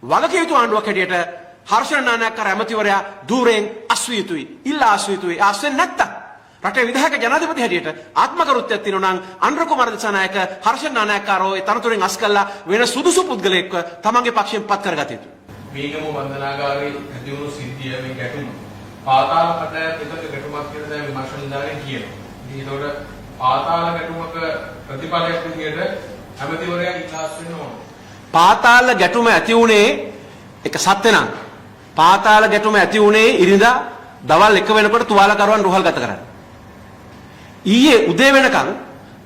වගකිය යුතු ආණ්ඩුවක් හැටියට හර්ෂණ නානායක්කාර ඇමතිවරයා දූරෙන් අස්විය යුතුයි. ඉල්ලා අස්විය යුතුයි. අස්වෙන්නේ නැත්තම් රටේ විධායක ජනාධිපති හැටියට ආත්මකරුත්වයක් තියෙනවා නම් අනුර කුමාර දිසානායක හර්ෂණ නානායක්කාරෝ ඒ තනතුරෙන් අස් කළා වෙන සුදුසු පුද්ගලයෙක්ව තමන්ගේ පක්ෂයෙන් පත් කරගත යුතුයි. මේකම වන්දනාගාරයේ ඇතිවුණු සිද්ධිය මේ ගැටුම පාතාල කඩයක් එකක ගැටුමක් කියලා දැන් විමර්ශන නිලධාරීන් කියනවා. ඉතින් ඒතකොට පාතාල ගැටුමක ප්‍රතිඵලයක් විදියට ඇමතිවරයා ඉල්ලාස් වෙන්න ඕන. පාතාල ගැටුම ඇති වුණේ එක සත්‍ය නම් පාතාල ගැටුම ඇති වුණේ ඉරිදා දවල් 1 වෙනකොට තුවාලකරුවන් රුහල්ගත කරන්නේ. ඊයේ උදේ වෙනකන්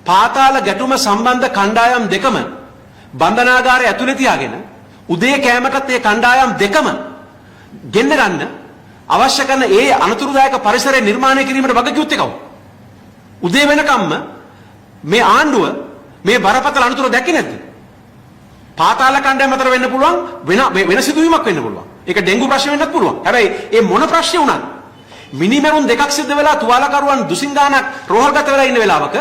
පාතාල ගැටුම සම්බන්ධ කණ්ඩායම් දෙකම බන්ධනාගාරය ඇතුලේ තියාගෙන උදේ කෑමටත් ඒ කණ්ඩායම් දෙකම ගෙන්න ගන්න අවශ්‍ය කරන ඒ අනතුරුදායක පරිසරය නිර්මාණය කිරීමට වගකියුත් එකව. උදේ වෙනකම්ම මේ ආණ්ඩුව මේ බරපතල අනතුරු දැක්කේ නැද්ද? පාතාල කණ්ඩායම අතර වෙන්න පුළුවන් වෙන සිදුවීමක් වෙන්න පුළුවන්. ඒක ඩෙන්ගු ප්‍රශ්න වෙන්නත් පුළුවන්. හැබැයි ඒ මොන ප්‍රශ්නේ වුණත් මිනිමරුන් දෙකක් සිද්ධ වෙලා තුවාලකරුවන් දුසින් ගානක් රෝහල්ගත වෙලා ඉන්න වෙලාවක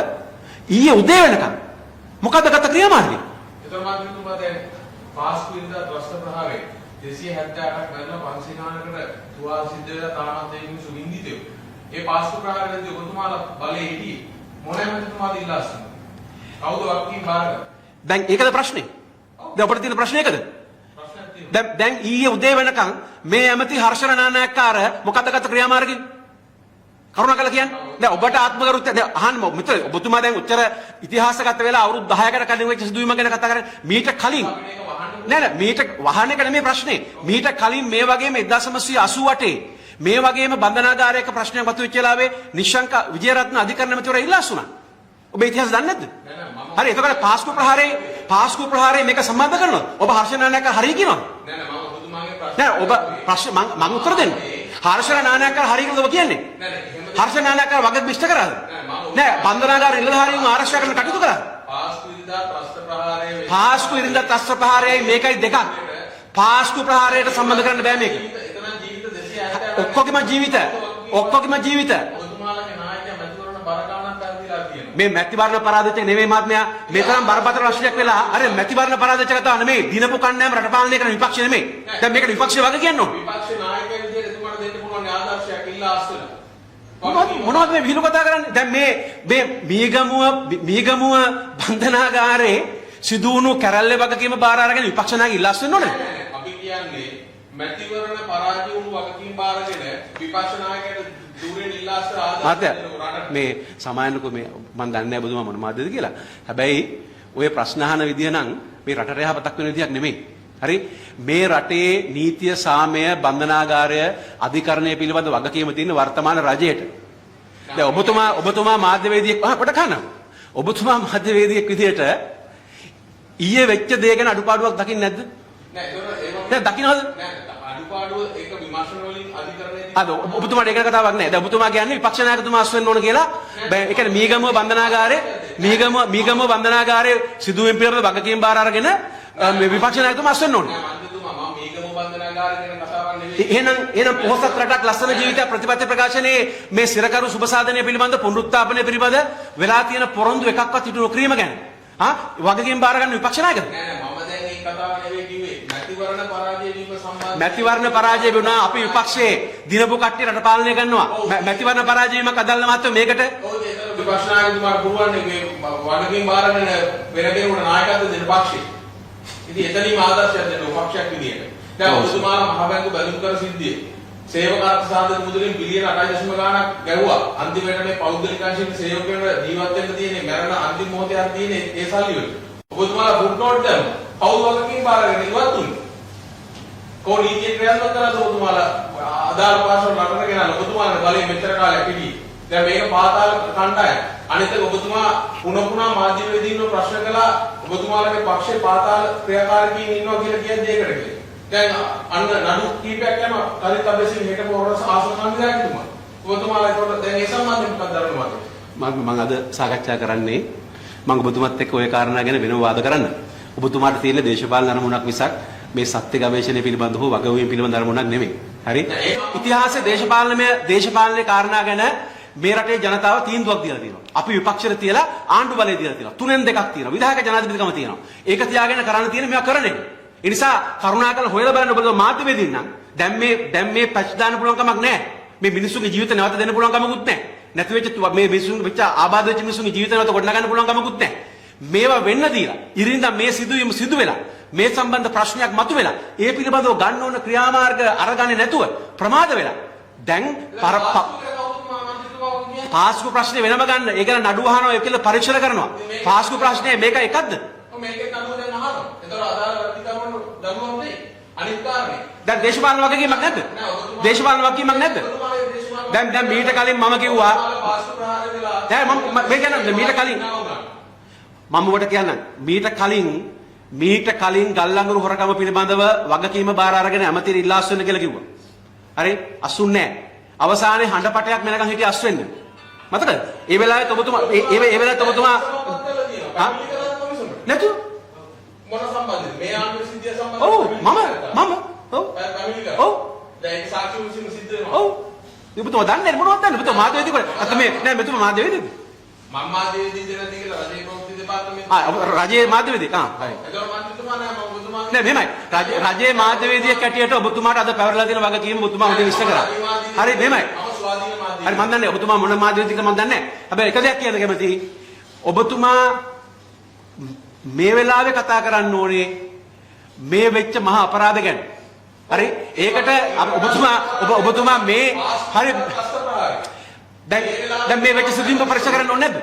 ඊයේ උදේ වෙනකම් මොකද ගත ක්‍රියාමාර්ගය? ඒතර මාත්‍රිතුමා දැන් පාස්කු ඉරිදා ත්‍රස්ත ප්‍රහාරේ 278ක් මරලා 500 ගානකට තුවාල සිද්ධ වෙලා තාමත් ඒ මිනිස්සු නින්දිතේ. ඒ පාස්කු ප්‍රහාරයේදී ඔබතුමාලා බලේ හිටියේ මොනෑම තුමාද ඉල්ලාස් කරනවා. කවුද වක්කීම් බාරගත්තේ? දැන් ඒකද ප්‍රශ්නේ? දැන් අපිට තියෙන ප්‍රශ්නේ ඒකද? දැන් ඊයේ උදේ වෙනකන් මේ ඇමති හර්ෂණ නානායක්කාර මොකද ගත ක්‍රියාමාර්ගය? කරුණාකරලා කියන්න. දැන් ඔබට ආත්මගරුත්වය දැන් අහන්න මිත්‍ර ඔබතුමා දැන් උච්චර ඉතිහාසගත වෙලා අවුරුදු 10කට කලින් වෙච්ච සිදුවීම ගැන කතා කරන්නේ. මීට කලින් නෑ මීට වහන එක නෙමෙයි ප්‍රශ්නේ. මීට කලින් මේ වගේම 1988 මේ වගේම බන්ධනාගාරයක ප්‍රශ්නයක් මතුවෙච්ච වෙලාවේ නිශ්ශංක විජේරත්න අධිකරණ ඇමතිවරයා ඉල්ලාසුණා. ඔබ ඉතිහාස දන්නේ නැද්ද? හරි එතකොට පාස්කු ප්‍රහාරේ මේක සම්බන්ධ කරනවා. ඔබ හර්ෂණ නානායක්කාර හරිය කියනවා. නෑ ඔබ ප්‍රශ්න මම උත්තර දෙන්න. හර්ෂණ නානායක්කාර හරිය කියලා ඔබ කියන්නේ. හර්ෂණ නානායක්කාර වගක් මිෂ්ඨ කරාද? නෑ බන්ධනාගාර නිලධාරීන් ආරක්ෂා කරන කටයුතු කරා. පාස්කු ඉරිදා ත්‍රස්ත ප්‍රහාරයයි මේකයි දෙකක්. පාස්කු ප්‍රහාරයට සම්බන්ධ කරන්න බෑ මේක. ඔක්කොගේම ජීවිත මේ මැතිවරණ පරාදිතය නෙමෙයි මහත්මයා මේ තරම් බරපතල ප්‍රශ්නයක් වෙලා අර මැතිවරණ පරාදිතය කතාව නෙමෙයි දිනපු කණ්ඩායම රට පාලනය කරන විපක්ෂ නෙමෙයි. දැන් මේකට විපක්ෂය වගේ කියන්න ඕන. විපක්ෂ නායකයෙක් විදිහට එතුමාට දෙන්න පුළුවන් ආදර්ශයක් ඉල්ලා අස්වලා. මොනවද මේ විහිළු කතා කරන්නේ? දැන් මේ මීගමුව බන්ධනාගාරේ සිදු වුණු කැරැල්ලේ වගකීම බාර අරගෙන විපක්ෂ නායක ඉල්ලාස් වෙන්න ඕනේ. අපි කියන්නේ මැතිවරණ පරාජය වුණු වගකීම් බාරගෙන විපක්ෂ නායකයට දුරෙන් ඉල්ලාස් ආදර්ශ මේ සමායනකෝ මේ මම දන්නේ නැහැ බුදුමා මොන මාධ්‍යද කියලා. හැබැයි ඔය ප්‍රශ්න අහන විදිය නම් මේ රටට යහපතක් වෙන විදියක් නෙමෙයි. හරි මේ රටේ නීතිය සාමය බන්ධනාගාරය අධිකරණය පිළිබඳ වගකීම තියෙන වර්තමාන රජයට. දැන් ඔබතුමා මාධ්‍යවේදියෙක් කොට කනවා. ඔබතුමා මාධ්‍යවේදියෙක් විදියට ඊයේ වෙච්ච දේ ගැන අඩුපාඩුවක් දකින්නේ නැද්ද? නෑ ඒක දකින්නවද? නෑ අඩුපාඩුව ඒක විමර්ශන වලින් අධිකරණයේ අද ඔබතුමාට ඒක කතාවක් නෑ. දැන් ඔබතුමා කියන්නේ විපක්ෂ 나යකතුමා අස් වෙන්න ඕන කියලා. ඒ කියන්නේ මීගමුව බන්ධනාගාරයේ සිදුවීම් පිළිබඳ වගකීම් බාර අරගෙන මේ විපක්ෂ 나යකතුමා අස් වෙන්න ඕනේ. නෑ මන්ත්‍රීතුමා මම මීගමුව බන්ධනාගාරය ගැන කතාවක් නෙවෙයි. එහෙනම් පොහොසත් රටක් ලස්සන ජීවිත ප්‍රතිපත්ති ප්‍රකාශනයේ මේ සිරකරු සුබසාධනය පිළිබඳ පුනරුත්ථාපනය පිළිබඳ වෙලා තියෙන පොරොන්දු එකක්වත් ඉටු නොකිරීම ගැන වගකීම් බාර ගන්න විපක්ෂ නායකද? නෑ මම දැන් මේ කතාව නෙවෙයි කිව්වේ. මැතිවරණ පරාජය වීම සම්බන්ධ මැතිවරණ පරාජය වුණා අපි විපක්ෂයේ දිනපු කට්ටිය රට පාලනය කරනවා. මැතිවරණ පරාජය වීමක් අදාළ මහත්තයෝ මේකට ඔව් ඒක විපක්ෂ නායකතුමාට පුළුවන් මේ වගකීම් බාරගෙන වෙන කෙනෙකුට නායකත්ව දෙන්න පක්ෂේ. ඉතින් එතනින්ම ආදර්ශයක් දෙන්න පක්ෂයක් විදියට. දැන් ඔබතුමාලා මහ බැංකු බැලුම් කර සිද්ධිය. සේවක අර්ථ සාධක මුදලින් බිලියන 8.0 ගාණක් ගැව්වා. අන්තිමට මේ පෞද්ගලික අංශයෙන් සේවකයන්ට ජීවත් වෙන්න තියෙන්නේ මරණ අන්තිම මොහොතේ අර තියෙන්නේ ඒ සල්ලි වල. ඔබතුමාලා ෆුට් නෝට් දැන් කවුද වගකීම් බාරගෙන ඉවත් උන්නේ? කොහොම නීතිය ක්‍රියාත්මක කරලාද ඔබතුමාලා අදාළ පාසල් රටට ගෙනල්ලා ඔබතුමාලා බලයෙන් මෙච්චර කාලයක් හිටියේ. දැන් මේක පාතාල කණ්ඩායම. අනිත් එක ඔබතුමා පුනා මාධ්‍යවේදීන්ව ප්‍රශ්න කළා ඔබතුමාලගේ පක්ෂේ පාතාල ක්‍රියාකාරීන් ඉන්නවා කියලා කියන්නේ ඒකට කියලා. දැන් අන්න නඩු කීපයක් යනවා කලිත අබේසින් හෙට පොරොස් ආසන සංවිධායකතුමා. ඔබතුමාලා ඒකට දැන් ඒ සම්බන්ධයෙන් මොකක්ද දරන්නේ මම අද සාකච්ඡා කරන්නේ මම ඔබතුමාත් එක්ක ওই කාරණා ගැන වෙනම වාද කරන්න. ඔබතුමාට තියෙන දේශපාලන අරමුණක් මිසක් මේ සත්‍ය ගවේෂණය පිළිබඳව හෝ වගවීම් පිළිබඳ අරමුණක් නෙමෙයි. හරි? ඉතිහාසයේ දේශපාලනයේ කාරණා ගැන මේ රටේ ජනතාව තීන්දුවක් දීලා තියෙනවා. අපි විපක්ෂයට තියලා ආණ්ඩු බලය දීලා තියෙනවා. තුනෙන් දෙකක් තියෙනවා. විධායක ජනාධිපතිකම තියෙනවා. ඒක තියාගෙන කරන්න තියෙන මේවා කරන්නේ. ඒ නිසා කරුණාකරලා හොයලා බලන්න ඔබ මාධ්‍යවේදීන් නම් දැන් මේ පැච් දාන්න පුළුවන් කමක් නැහැ. මේ මිනිස්සුන්ගේ ජීවිත නැවත දෙන්න පුළුවන් කමකුත් නැහැ. නැති වෙච්ච මේ මිනිස්සුන්ගේ වෙච්ච ආබාධ වෙච්ච මිනිස්සුන්ගේ ජීවිත නැවත ගොඩනගන්න පුළුවන් කමකුත් නැහැ. මේවා වෙන්න දීලා ඉරින්දා මේ සිදුවීම සිදු වෙලා මේ සම්බන්ධ ප්‍රශ්නයක් මතුවෙලා ඒ පිළිබඳව ගන්න ඕන ක්‍රියාමාර්ග අරගන්නේ නැතුව ප්‍රමාද වෙලා දැන් පාස්කු ප්‍රශ්නේ වෙනම ගන්න. ඒක න නඩුව අහනවා ඒක කියලා පරීක්ෂණ කරනවා. පාස්කු ප්‍රශ්නේ මේක එකක්ද? මේකේ නඩුව දැන් අහනවා. ඒතර අදාළ වර්තිකවන්න දනුවම් දෙයි. අනිත් කාරණේ. දැන් දේශපාලන වගකීමක් නැද්ද? දේශපාලන වගකීමක් නැද්ද? දැන් මීට කලින් මම කිව්වා පාස්කු ප්‍රහාර වෙලා දැන් මම මේ කියන්නේ මීට කලින් මම ඔබට කියන්නම් මීට කලින් ගල්ලංගුරු හොරකම පිළිබඳව වගකීම බාර අරගෙන ඇමතිර ඉල්ලාස් වෙන්න කියලා කිව්වා. හරි අසුන්නේ නැහැ. අවසානයේ හඬපටයක් මෙනකන් හිටිය අස් වෙන්න. මතකද? ඒ වෙලාවේ ඔබතුමා ඒ වෙලාවේ ඔබතුමා නැතු මොන සම්බන්ධද? මේ ආණ්ඩුව සිද්ධිය සම්බන්ධව ඔව් ඔව් දැන් ඒක සාක්ෂි විසින් සිද්ධ වෙනවා. ඔව් ඔබතුමා දන්නේ මොනවද දන්නේ? ඔබතුමා මාධ්‍යවේදී කොහෙද? අත මේ නෑ මෙතුමා මාධ්‍යවේදීද? මම මාධ්‍යවේදී දෙන්න කියලා රජයේ ප්‍රවෘත්ති දෙපාර්තමේන්තුව රජයේ මාධ්‍යවේදී හරි. ඒතකොට මන්ත්‍රීතුමා නෑ මම ඔබතුමා නෑ මෙහෙමයි. රජයේ මාධ්‍යවේදියෙක් හැටියට ඔබතුමාට අද පැවරලා තියෙන වගකීම ඔබතුමා උදේ විශ්ල කරා. හරි මෙහෙමයි. මම ස්වාධීන මාධ්‍යවේදී. හරි මම දන්නේ ඔබතුමා මොන මාධ්‍යවේදීද කියලා මම දන්නේ නැහැ. හැබැයි එක දෙයක් කියන්න කැමතියි. ඔබතුමා මේ වෙලාවේ කතා කරන්න ඕනේ මේ වෙච්ච මහා අපරාධ ගැන. හරි ඒකට ඔබතුමා මේ හරි දැන් මේ වෙච්ච සිදුවීම් පරීක්ෂා කරන්න ඕනේ නැද්ද?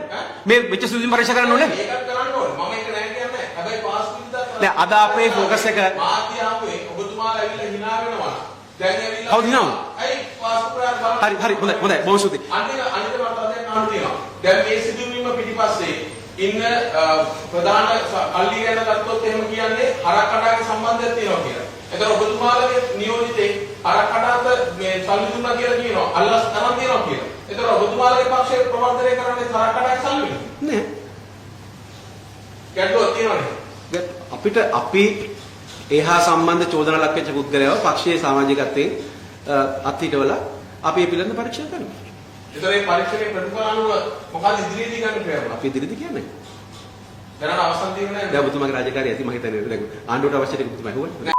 මේ වෙච්ච සිදුවීම් පරීක්ෂා කරන්න ඕනේ නැද්ද? ඒකත් කරන්න ඕනේ. මම ඒක නෑ කියන්නේ. හැබැයි පාස්කු විතර දැන් අද අපේ ફોකස් එක මාධ්‍ය ආපුවේ ඔබතුමාලා ඇවිල්ලා hina වෙනවා. දැන් ඇවිල්ලා කවුද hina? ඇයි පාස්කු ප්‍රාර හරි හොඳයි බොහොම ස්තුතියි. අනිත් මට අදයක් අහන්න තියෙනවා. දැන් මේ සිදුවීම පිටිපස්සේ ඉන්න ප්‍රධාන අල්ලි ගැන ගත්තොත් එහෙම කියන්නේ හරකඩාගේ සම්බන්ධයක් තියෙනවා කියලා. එතකොට ඔබතුමාලගේ නියෝජිතේ හරකඩාට මේ සල්ලි දුන්නා කියලා කියනවා. අල්ලස් තරම් තියෙනවා කියලා. එතකොට ඔබතුමාලගේ පක්ෂයේ ප්‍රවර්තනය කරන්නේ හරකඩාගේ සල්ලි නෑ. ගැටලුවක් තියෙනවනේ. අපි එහා සම්බන්ධ චෝදනා ලක් වෙච්ච පුද්ගලයව පක්ෂයේ සමාජිකත්වයෙන් අත්හිටවලා අපි මේ පිළිබඳ පරීක්ෂා කරනවා. ඒතර මේ පරීක්ෂණයේ ප්‍රතිඵල අනුව මොකද ඉදිරියේදී ගන්න ක්‍රියාව? අපි ඉදිරියේදී කියන්නේ. දැනට අවසන් තියෙන්නේ නැහැ. දැන් ඔබතුමාගේ රාජකාරිය ඇති මම හිතන්නේ. දැන් ආණ්ඩුවට අවශ්‍ය ටික ඔබතුමා ඇහුවනේ.